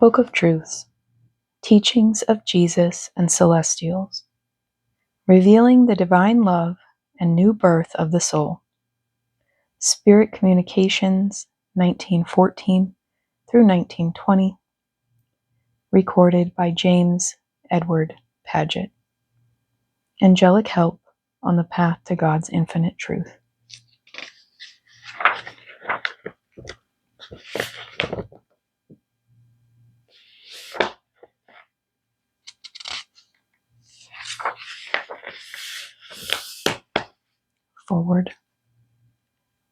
Book of Truths, Teachings of Jesus and Celestials, Revealing the Divine Love and New Birth of the Soul. Spirit Communications, 1914 through 1920. Recorded by James Edward Padgett. Angelic Help on the Path to God's Infinite Truth. Forward.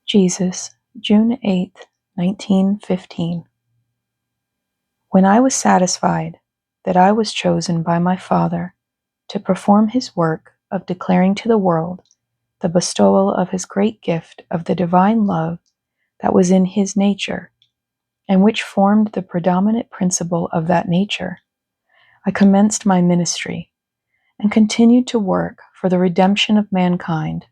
Jesus, June 8, 1915. When I was satisfied that I was chosen by my Father to perform his work of declaring to the world the bestowal of his great gift of the divine love that was in his nature, and which formed the predominant principle of that nature, I commenced my ministry and continued to work for the redemption of mankind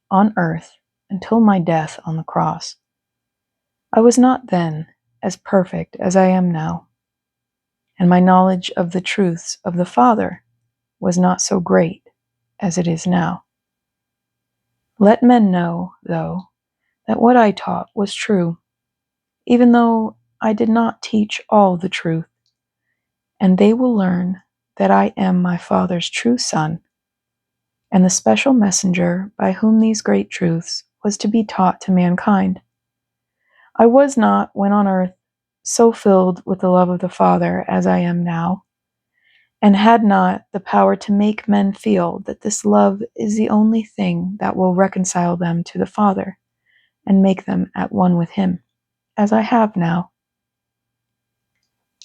on earth until my death on the cross. I was not then as perfect as I am now, and my knowledge of the truths of the Father was not so great as it is now. Let men know, though, that what I taught was true, even though I did not teach all the truth, and they will learn that I am my Father's true Son, and the special messenger by whom these great truths was to be taught to mankind. I was not, when on earth, so filled with the love of the Father as I am now, and had not the power to make men feel that this love is the only thing that will reconcile them to the Father and make them at one with him, as I have now.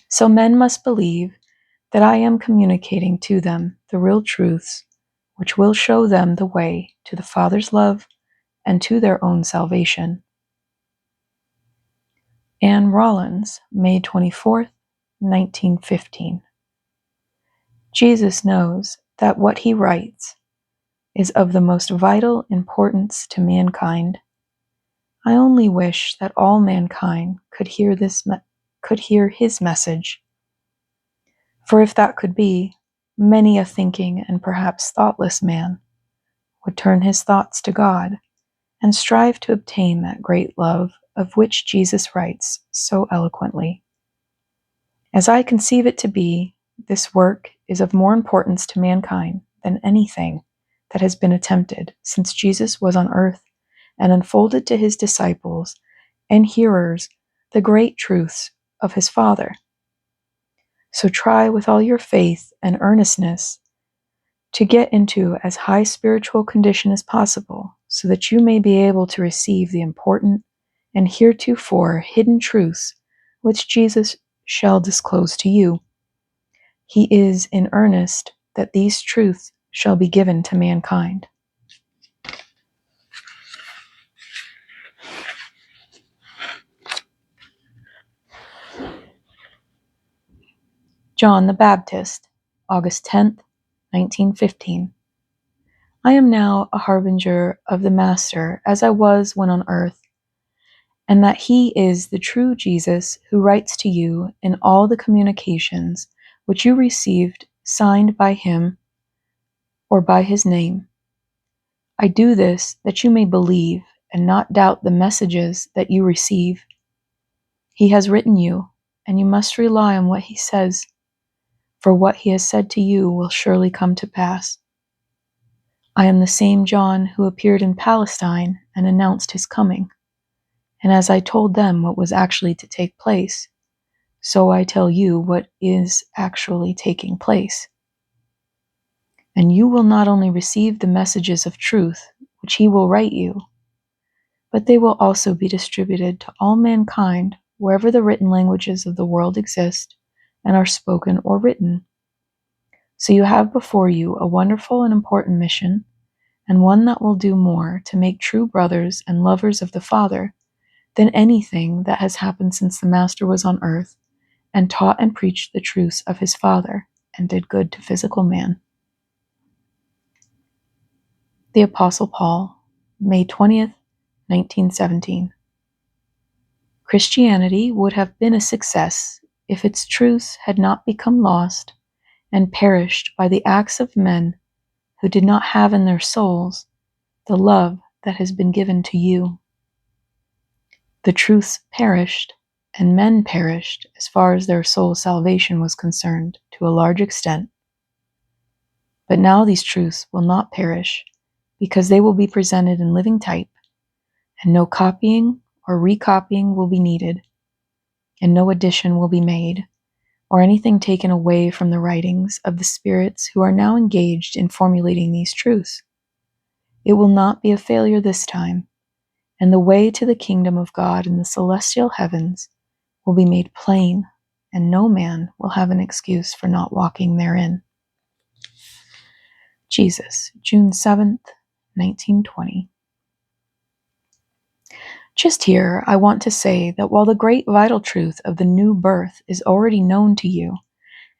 So men must believe that I am communicating to them the real truths which will show them the way to the Father's love and to their own salvation. Anne Rollins, May 24th, 1915. Jesus knows that what he writes is of the most vital importance to mankind. I only wish that all mankind could hear his message. For if that could be, many a thinking and perhaps thoughtless man would turn his thoughts to God and strive to obtain that great love of which Jesus writes so eloquently. As I conceive it to be, this work is of more importance to mankind than anything that has been attempted since Jesus was on earth and unfolded to his disciples and hearers the great truths of his Father. So try with all your faith and earnestness to get into as high spiritual condition as possible so that you may be able to receive the important and heretofore hidden truths which Jesus shall disclose to you. He is in earnest that these truths shall be given to mankind. John the Baptist, August 10th, 1915. I am now a harbinger of the Master as I was when on earth, and that he is the true Jesus who writes to you in all the communications which you received signed by him or by his name. I do this that you may believe and not doubt the messages that you receive. He has written you, and you must rely on what he says, for what he has said to you will surely come to pass. I am the same John who appeared in Palestine and announced his coming. And as I told them what was actually to take place, so I tell you what is actually taking place. And you will not only receive the messages of truth which he will write you, but they will also be distributed to all mankind wherever the written languages of the world exist and are spoken or written. So you have before you a wonderful and important mission, and one that will do more to make true brothers and lovers of the Father than anything that has happened since the Master was on earth and taught and preached the truths of his Father and did good to physical man. The Apostle Paul, May 20th, 1917. Christianity would have been a success if its truths had not become lost and perished by the acts of men who did not have in their souls the love that has been given to you. The truths perished, and men perished as far as their soul salvation was concerned to a large extent. But now these truths will not perish, because they will be presented in living type, and no copying or recopying will be needed, and no addition will be made, or anything taken away from the writings of the spirits who are now engaged in formulating these truths. It will not be a failure this time, and the way to the kingdom of God in the celestial heavens will be made plain, and no man will have an excuse for not walking therein. Jesus, June 7th, 1920. Just here, I want to say that while the great vital truth of the new birth is already known to you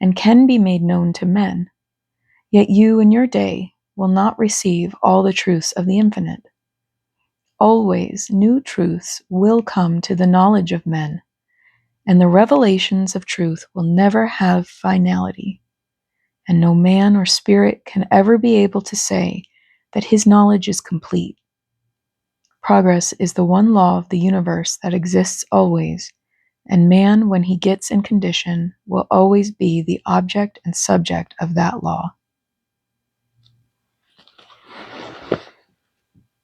and can be made known to men, yet you in your day will not receive all the truths of the infinite. Always new truths will come to the knowledge of men, and the revelations of truth will never have finality, and no man or spirit can ever be able to say that his knowledge is complete. Progress is the one law of the universe that exists always, and man, when he gets in condition, will always be the object and subject of that law.